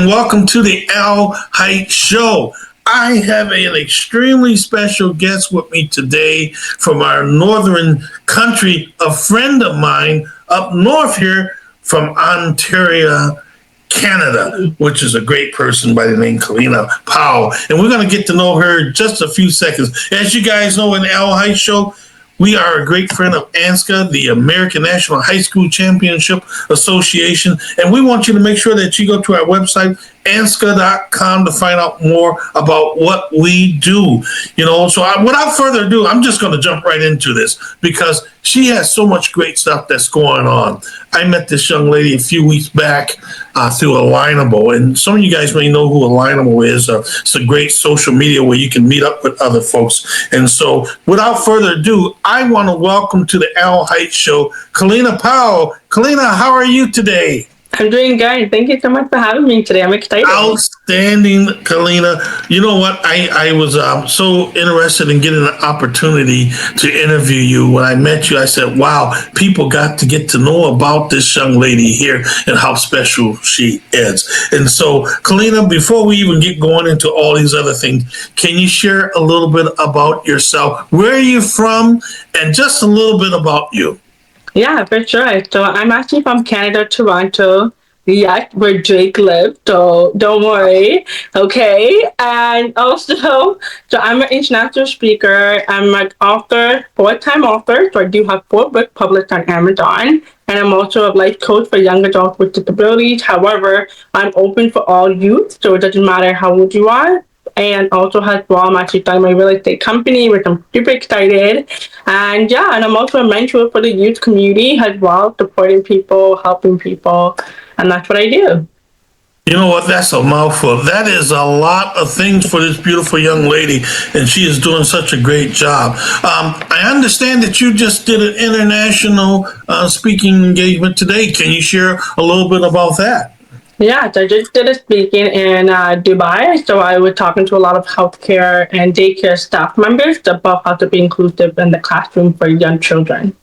and welcome to the Hight Show. I have an extremely special guest with me today from our northern country, a friend of mine up north here from Ontario, Canada, which is a great person by the name Kellina Powell. And we're going to get to know her in just a few seconds. As you guys know, in the Hight Show, we are a great friend of 𝗘𝗃𝗃, the American National High School Championship Association. And we want you to make sure that you go to our website, 𝗘𝗃𝗃.com, to find out more about what we do. Without further ado, I'm just going to jump right into this because she has so much great stuff that's going on. I met this young lady a few weeks back through Alignable, and some of you guys may know who Alignable is. It's a great social media where you can meet up with other folks. And so without further ado, I want to welcome to the Hight Show, Kellina Powell. Kellina, how are you today? I'm doing good. Thank you so much for having me today. I'm excited. Outstanding, Kellina. You know what? I was so interested in getting an opportunity to interview you. When I met you, I said, wow, people got to get to know about this young lady here and how special she is. And so, Kellina, before we even get going into all these other things, can you share a little bit about yourself? Where are you from? And just a little bit about you. Yeah, for sure. So I'm actually from Canada, Toronto. Yeah, where Drake lived, so don't worry. Okay. And also, so I'm an international speaker. I'm an author, full-time author. So I do have 4 books published on Amazon. And I'm also a life coach for young adults with disabilities. However, I'm open for all youth, so it doesn't matter how old you are. And also I'm actually starting my real estate company, which I'm super excited. And I'm also a mentor for the youth community as well, supporting people, helping people, and that's what I do. You know what? That's a mouthful. That is a lot of things for this beautiful young lady, and she is doing such a great job. I understand that you just did an international speaking engagement today. Can you share a little bit about that? Yeah, so I just did a speaking in Dubai. So I was talking to a lot of healthcare and daycare staff members about how to be inclusive in the classroom for young children.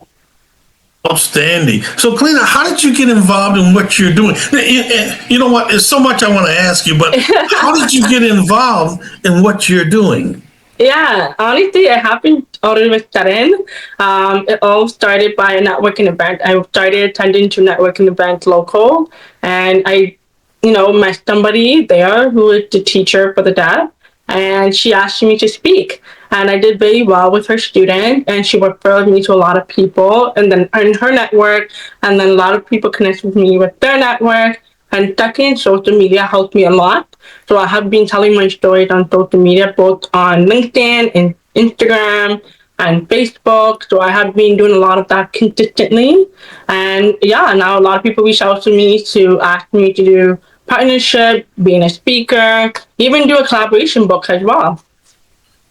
Outstanding. So, Kellina, how did you get involved in what you're doing? You know what? There's so much I want to ask you, but how did you get involved in what you're doing? Yeah, honestly, it happened all of a sudden. It all started by a networking event. I started attending 2 networking events local, and I met somebody there who is the teacher for the deaf, and she asked me to speak. And I did very well with her student, and she referred me to a lot of people, and then in her network, and then a lot of people connected with me with their network. And second, social media helped me a lot. So I have been telling my stories on social media, both on LinkedIn and Instagram and Facebook. So I have been doing a lot of that consistently. And now a lot of people reach out to me to ask me to do partnership, being a speaker, even do a collaboration book as well.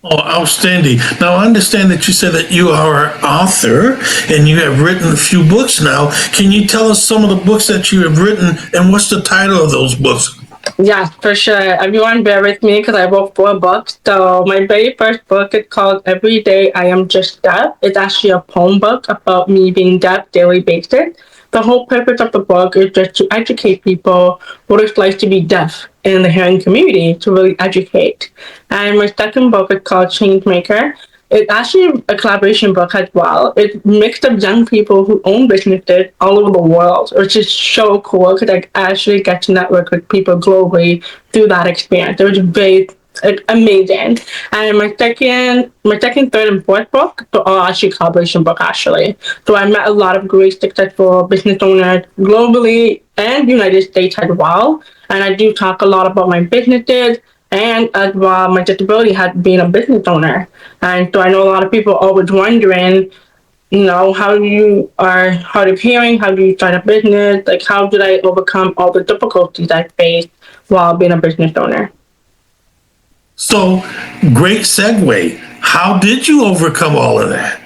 Oh, outstanding. Now, I understand that you said that you are an author and you have written a few books now. Can you tell us some of the books that you have written and what's the title of those books? Yeah, for sure. Everyone bear with me because I wrote 4 books. So my very first book is called Every Day I Am Just Deaf. It's actually a poem book about me being deaf daily basis. The whole purpose of the book is just to educate people what it's like to be deaf in the hearing community, to really educate. And my second book is called Changemaker. It's actually a collaboration book as well. It's mixed of young people who own businesses all over the world, which is so cool because I actually get to network with people globally through that experience. It was very amazing. And my second, third, and fourth book, so all actually collaboration book actually. So I met a lot of great successful business owners globally and United States as well. And I do talk a lot about my businesses and as well my disability has been a business owner. And so I know a lot of people always wondering, how you are hard of hearing, how do you start a business, like how did I overcome all the difficulties I faced while being a business owner. So, great segue. How did you overcome all of that?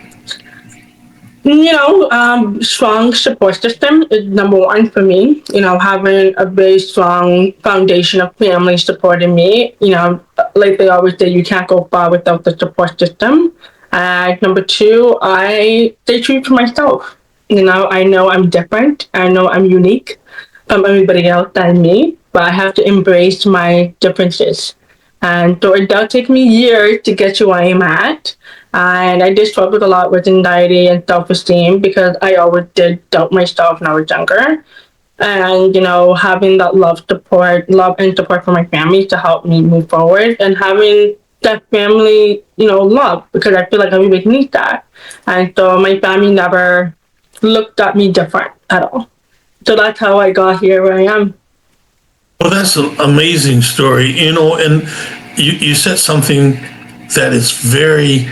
Strong support system is number 1 for me. Having a very strong foundation of family supporting me. Like they always say, you can't go far without the support system. And number 2, I stay true to myself. I know I'm different. I know I'm unique from everybody else and me. but I have to embrace my differences. And so it does take me years to get to where I'm at. And I did struggle a lot with anxiety and self-esteem because I always did doubt myself when I was younger. And, having that love and support from my family to help me move forward, and having that family, love, because I feel like everybody needs that. And so my family never looked at me different at all. So that's how I got here where I am. Well, that's an amazing story, and you said something that is very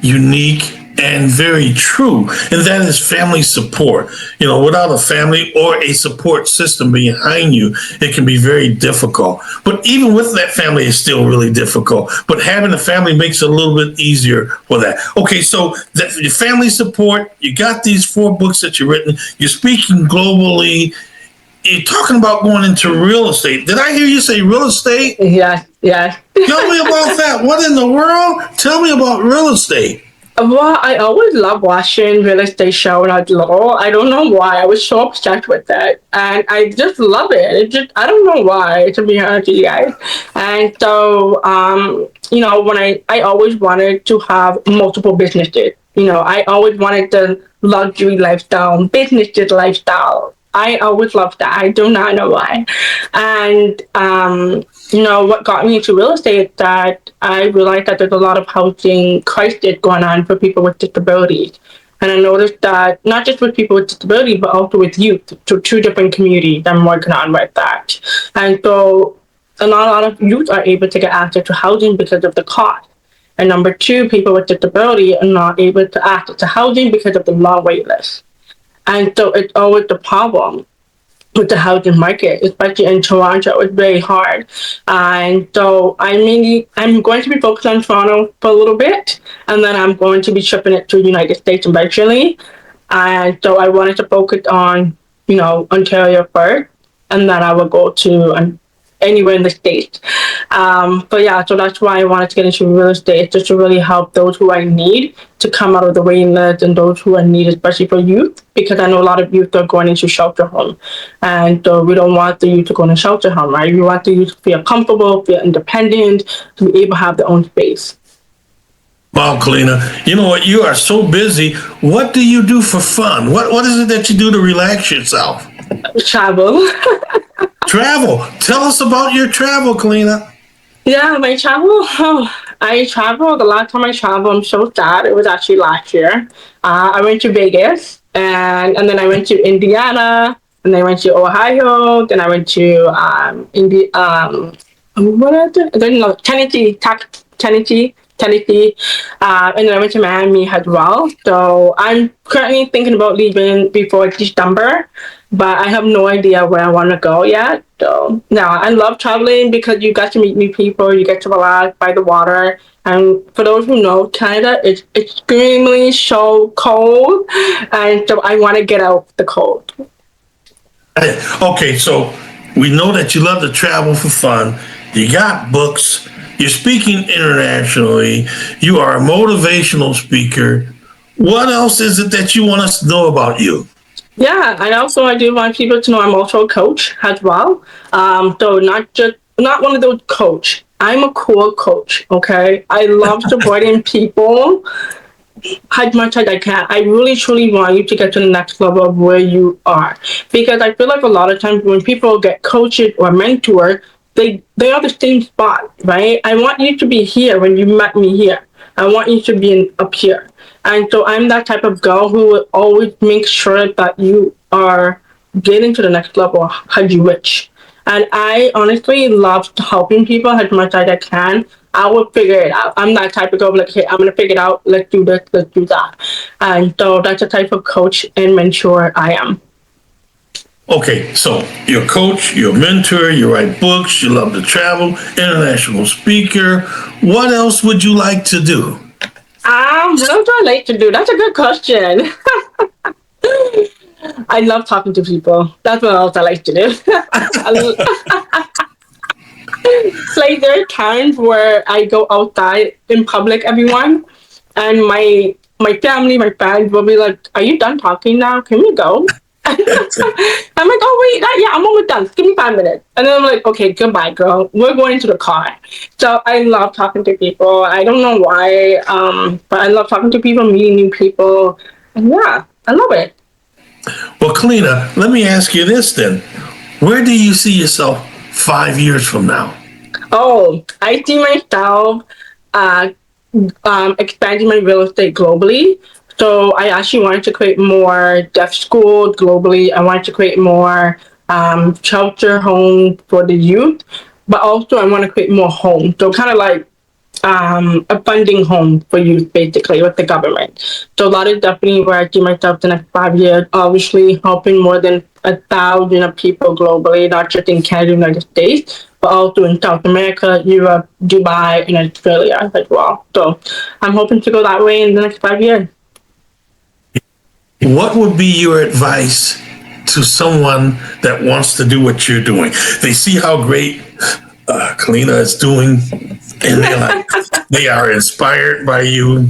unique and very true, and that is family support. Without a family or a support system behind you, it can be very difficult. But even with that family, it's still really difficult. But having a family makes it a little bit easier for that. Okay, so your family support, you got these 4 books that you've written, you're speaking globally, you're talking about going into real estate. Did I hear you say real estate? Yes. Tell me about that. What in the world? Tell me about real estate. Well, I always loved watching real estate show when I was little. I don't know why. I was so obsessed with it. And I just love it. I don't know why, to be honest with you guys. And so, when I always wanted to have multiple businesses. I always wanted the luxury lifestyle, businesses lifestyle. I always loved that. I do not know why. And, what got me into real estate is that I realized that there's a lot of housing crisis going on for people with disabilities. And I noticed that not just with people with disability, but also with youth, so 2 different communities I'm working on with that. And so not a lot of youth are able to get access to housing because of the cost. And number 2, people with disability are not able to access to housing because of the long wait list. And so it's always the problem with the housing market, especially in Toronto. It's very hard. And so I'm going to be focused on Toronto for a little bit, and then I'm going to be shipping it to the United States eventually. And so I wanted to focus on, Ontario first, and then I will go to anywhere in the States. But yeah, so that's why I wanted to get into real estate, just to really help those who I need to come out of the waiting list, and those who I need, especially for youth, because I know a lot of youth are going into shelter home. And so we don't want the youth to go into shelter home, right? We want the youth to feel comfortable, feel independent, to be able to have their own space. Wow, Kellina, you know what? You are so busy. What do you do for fun? What is it that you do to relax yourself? Travel. Travel. Tell us about your travel, Kellina. Yeah, my travel. I traveled. The last time I traveled, I'm so sad. It was actually last year. I went to Vegas, and then I went to Indiana, and then I went to Ohio, then I went to Tennessee, and then I went to Miami as well. So I'm currently thinking about leaving before December, but I have no idea where I want to go yet. So now I love traveling because you get to meet new people, you get to relax by the water. And for those who know, Canada is extremely so cold, and so I want to get out the cold. Okay, so we know that you love to travel for fun. You got books. You're speaking internationally. You are a motivational speaker. What else is it that you want us to know about you? Yeah, and also I do want people to know I'm also a coach as well. So not one of those coach. I'm a cool coach, okay? I love supporting people as much as I can. I really truly want you to get to the next level of where you are. Because I feel like a lot of times when people get coaches or mentors, they are the same spot, right? I want you to be here when you met me here. I want you to be up here. And so I'm that type of girl who will always make sure that you are getting to the next level as you wish. And I honestly love helping people as much as I can. I will figure it out. I'm that type of girl, like, hey, I'm going to figure it out. Let's do this, let's do that. And so that's the type of coach and mentor I am. Okay, so you're a coach, you're a mentor, you write books, you love to travel, international speaker. What else would you like to do? What else do I like to do? That's a good question. I love talking to people. That's what else I like to do. Like there are times where I go outside in public, everyone, and my family, my friends will be like, "Are you done talking now? Can we go?" I'm like, oh wait, yeah, I'm almost done. Give me 5 minutes. And then I'm like, okay, goodbye, girl. We're going to the car. So I love talking to people. I don't know why, but I love talking to people, meeting new people. And yeah, I love it. Well, Kellina, let me ask you this then. Where do you see yourself 5 years from now? Oh, I see myself uh, expanding my real estate globally. So I actually wanted to create more deaf schools globally. I wanted to create more shelter homes for the youth, but also I want to create more homes. So kind of like a funding home for youth, basically, with the government. So that is definitely where I see myself the next 5 years. Obviously, helping more than 1,000 of people globally, not just in Canada, United States, but also in South America, Europe, Dubai, and Australia as well. So I'm hoping to go that way in the next 5 years. What would be your advice to someone that wants to do what you're doing? They see how great Kellina is doing, and they are inspired by you.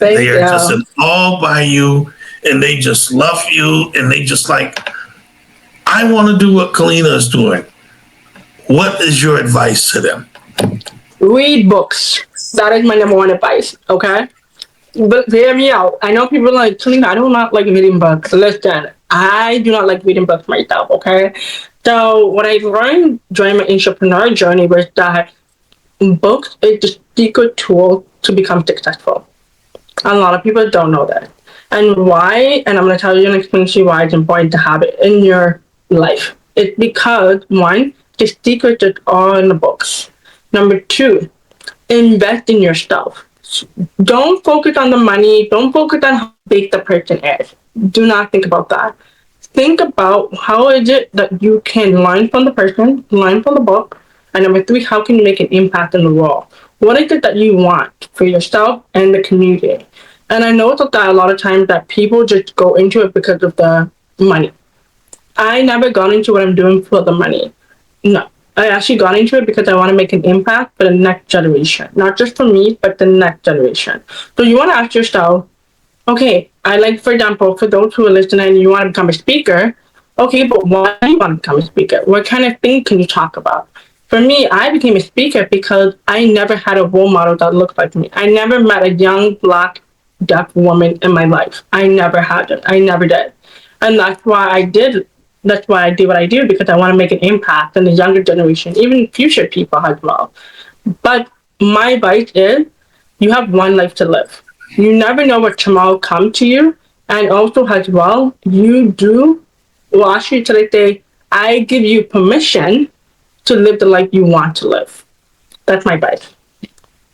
They are just in awe by you, and they just love you, and they just like, I want to do what Kellina is doing. What is your advice to them? Read books. That is my number one advice, okay? But hear me out. I know people are like, Kellina, I do not like reading books. Listen, I do not like reading books myself, okay? So what I learned during my entrepreneur journey was that books is the secret tool to become successful. A lot of people don't know that. And why, and I'm going to tell you and explain to you why it's important to have it in your life. It's because, one, the secret is all in the books. Number two, invest in yourself. Don't focus on the money. Don't focus on how big the person is. Do not think about that. Think about how is it that you can learn from the person, learn from the book, and number three, how can you make an impact in the world? What is it that you want for yourself and the community? And I know that a lot of times that people just go into it because of the money. I never got into what I'm doing for the money. No. I actually got into it because I want to make an impact for the next generation. Not just for me, but the next generation. So you want to ask yourself, okay, I like, for example, for those who are listening and you want to become a speaker, okay, but why do you want to become a speaker? What kind of things can you talk about? For me, I became a speaker because I never had a role model that looked like me. I never met a young, Black, deaf woman in my life. I never had it. I never did. And that's why I do what I do, because I want to make an impact on the younger generation, even future people as well. But my advice is, you have one life to live. You never know what tomorrow come to you. And also as well, actually till I say, I give you permission to live the life you want to live. That's my advice.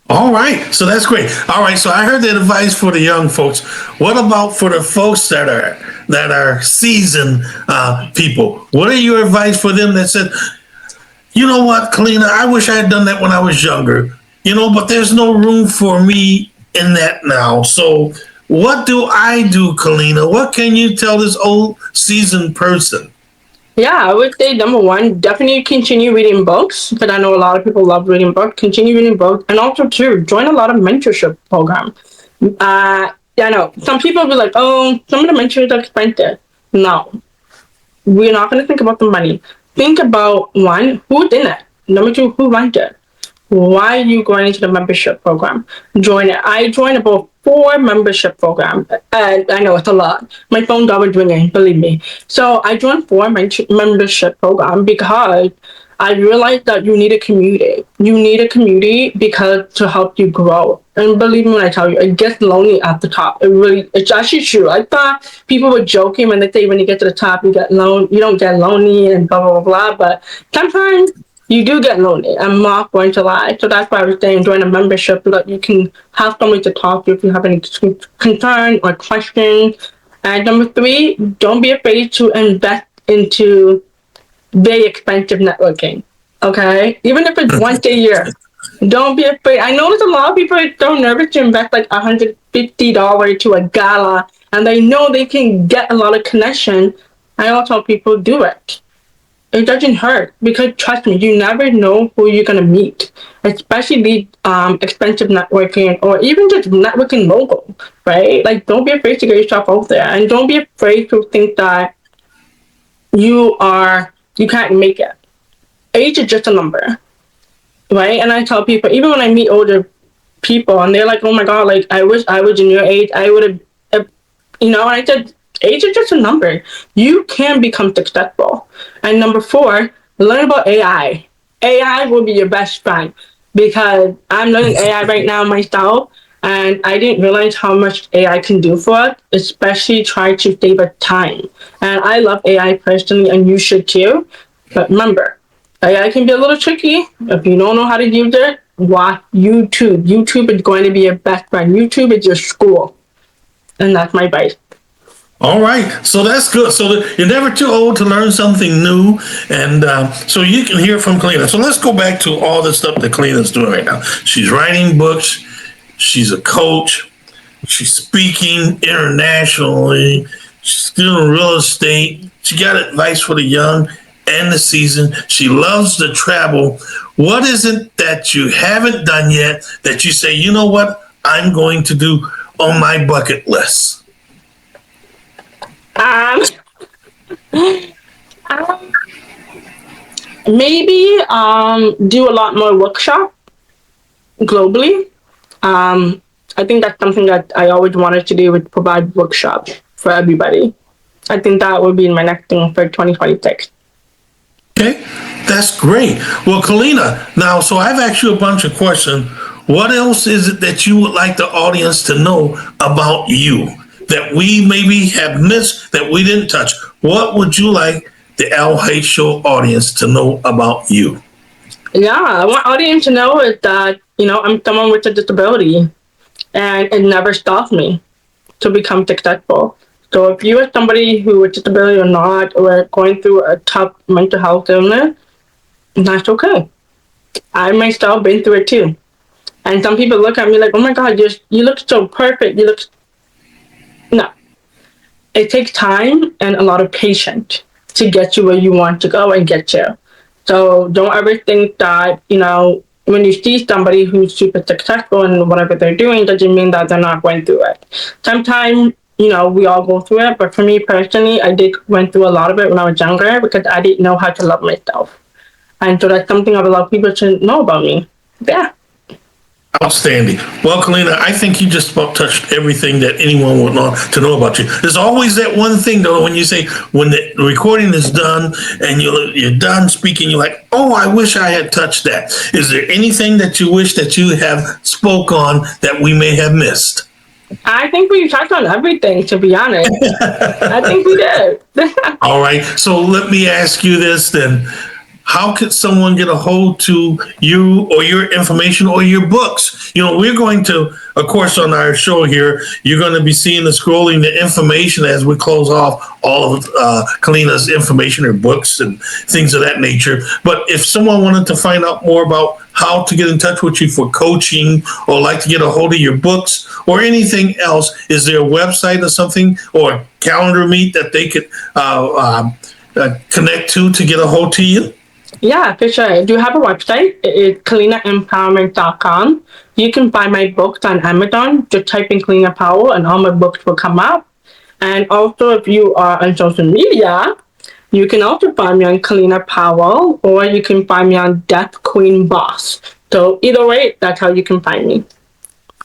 All right, so that's great. All right, so I heard that advice for the young folks. What about for the folks that are seasoned people? What are your advice for them that said, you know what, Kellina, I wish I had done that when I was younger, but there's no room for me in that now. So what do I do, Kellina? What can you tell this old seasoned person? Yeah, I would say number one, definitely continue reading books, because I know a lot of people love reading books. Continue reading books, and also too, join a lot of mentorship programs. I know some people be like, oh, some of the mentors are expensive. No, we're not going to think about the money. Think about, one, who's in it. Number two, who runs it. Why are you going into the membership program? Join it. I joined about 4 membership programs. And I know it's a lot. My phone's always ringing, believe me. So I joined 4 membership programs because I realized that you need a community. You need a community because to help you grow. And believe me when I tell you, it gets lonely at the top. It's actually true. I thought people were joking when they say when you get to the top, you don't get lonely and blah, blah, blah, blah. But sometimes you do get lonely. I'm not going to lie. So that's why I was saying join a membership so that you can have someone to talk to if you have any concern or questions. And number 3, don't be afraid to invest into very expensive networking. Okay? Even if it's once a year. Don't be afraid. I know there's a lot of people are so nervous to invest like $150 to a gala, and they know they can get a lot of connection. I also tell people do it. It doesn't hurt, because trust me, you never know who you're gonna meet, especially the expensive networking or even just networking local, right? Like, don't be afraid to get yourself out there, and don't be afraid to think that you can't make it. Age is just a number, right? And I tell people, even when I meet older people and they're like, oh my God, like I wish I was in your age, I would have, and I said, age is just a number. You can become successful. And number 4, learn about AI. AI will be your best friend, because I'm learning AI right now myself, and I didn't realize how much AI can do for us, especially try to save us time. And I love AI personally, and you should too. But remember, AI can be a little tricky. If you don't know how to use it, watch YouTube. YouTube is going to be your best friend. YouTube is your school. And that's my advice. All right, so that's good. So you're never too old to learn something new, and so you can hear from Kellina. So let's go back to all the stuff that Kellina's doing right now. She's writing books. She's a coach. She's speaking internationally. She's doing real estate. She got advice for the young and the seasoned. She loves to travel. What is it that you haven't done yet that you say, you know what, I'm going to do on my bucket list? Maybe do a lot more workshop globally. I think that's something that I always wanted to do, with provide workshops for everybody. I think that would be my next thing for 2026. Okay, that's great. Well, Kellina, now, so I've asked you a bunch of questions. What else is it that you would like the audience to know about you that we maybe have missed, that we didn't touch? What would you like the Hight Show audience to know about you? Yeah, I want audience to know is that, I'm someone with a disability, and it never stopped me to become successful. So if you are somebody who with disability or not, or going through a tough mental health illness, that's okay. I myself been through it too. And some people look at me like, oh my God, you look so perfect. No. It takes time and a lot of patience to get you where you want to go and get you. So don't ever think that, when you see somebody who's super successful in whatever they're doing, doesn't mean that they're not going through it. Sometimes, we all go through it. But for me personally, I went through a lot of it when I was younger, because I didn't know how to love myself. And so that's something I would love people to know about me. Yeah. Outstanding. Well, Kellina, I think you just about touched everything that anyone would want to know about you. There's always that one thing, though, when you say, when the recording is done and you're done speaking, you're like, oh, I wish I had touched that. Is there anything that you wish that you have spoke on that we may have missed? I think we touched on everything, to be honest. I think we did. All right. So let me ask you this then. How could someone get a hold to you or your information or your books? We're going to, of course, on our show here, you're going to be seeing the scrolling the information as we close off all of Kellina's information, her books and things of that nature. But if someone wanted to find out more about how to get in touch with you for coaching, or like to get a hold of your books or anything else, is there a website or something, or a calendar meet that they could connect to get a hold to you? Yeah, for sure. I do have a website. It's KellinaEmpowerment.com. You can find my books on Amazon. Just type in Kellina Powell and all my books will come up. And also, if you are on social media, you can also find me on Kellina Powell, or you can find me on Deaf Queen Boss. So either way, that's how you can find me.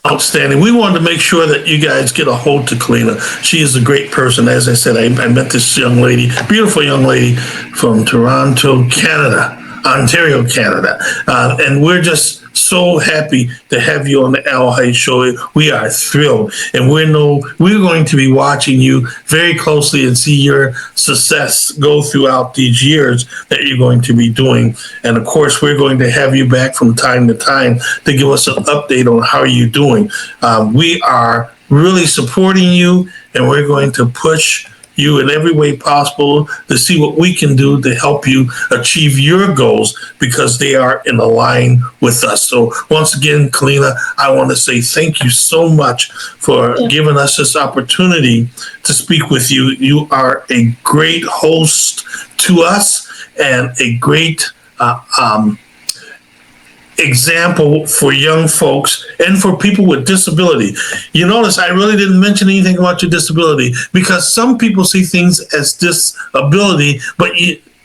Outstanding. We wanted to make sure that you guys get a hold to Kellina. She is a great person. As I said, I met this young lady, beautiful young lady from Toronto, Canada, Ontario, Canada. And we're just so happy to have you on the Hight Show. We are thrilled. And we're going to be watching you very closely and see your success go throughout these years that you're going to be doing. And of course, we're going to have you back from time to time to give us an update on how you're doing. We are really supporting you, and we're going to push you in every way possible to see what we can do to help you achieve your goals, because they are in line with us. So once again, Kellina, I want to say thank you so much for giving us this opportunity to speak with you. You are a great host to us, and a great example for young folks and for people with disability. You notice I really didn't mention anything about your disability because some people see things as disability, but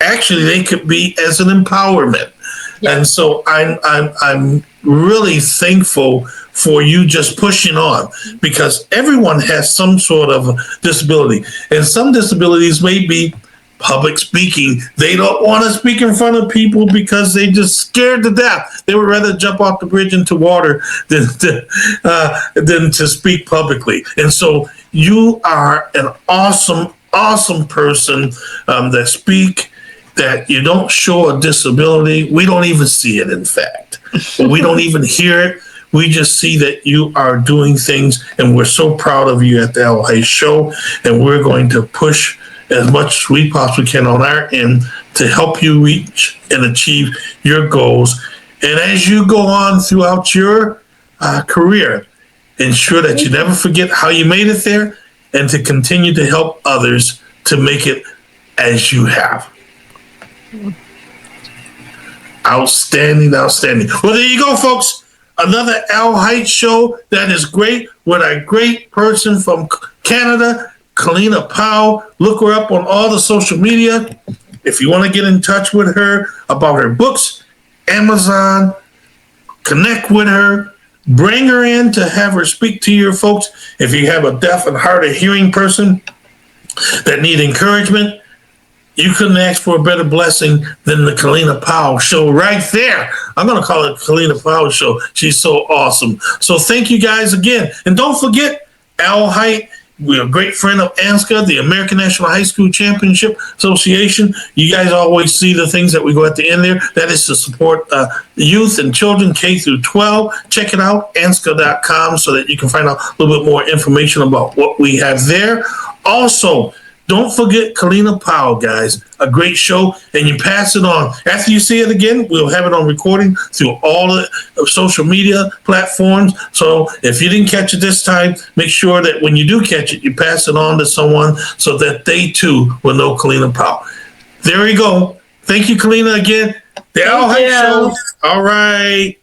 actually they could be as an empowerment. Yeah. And so I'm really thankful for you just pushing on, because everyone has some sort of disability, and some disabilities may be public speaking. They don't want to speak in front of people because they just scared to death. They would rather jump off the bridge into water than to speak publicly. And so you are an awesome person that speak, that you don't show a disability. We don't even see it, in fact. We don't even hear it. We just see that you are doing things, and we're so proud of you at the Hight Show, and we're going to push as much as we possibly can on our end to help you reach and achieve your goals. And as you go on throughout your career, ensure that you never forget how you made it there, and to continue to help others to make it as you have. Outstanding. Well, there you go, folks. Another Hight Show that is great with a great person from Canada, Kellina Powell. Look her up on all the social media. If you want to get in touch with her about her books, Amazon, connect with her, bring her in to have her speak to your folks. If you have a deaf and hard of hearing person that need encouragement, you couldn't ask for a better blessing than the Kellina Powell Show right there. I'm going to call it Kellina Powell Show. She's so awesome. So thank you guys again. And don't forget, Hight, we're a great friend of ANSCA, the American National High School Championship Association. You guys always see the things that we go at the end there. That is to support youth and children K through 12. Check it out, ansca.com, so that you can find out a little bit more information about what we have there. Also, don't forget Kellina Powell, guys. A great show, and you pass it on. After you see it again, we'll have it on recording through all the social media platforms. So if you didn't catch it this time, make sure that when you do catch it, you pass it on to someone so that they too will know Kellina Powell. There you go. Thank you, Kellina, again. The Hight Show. All right.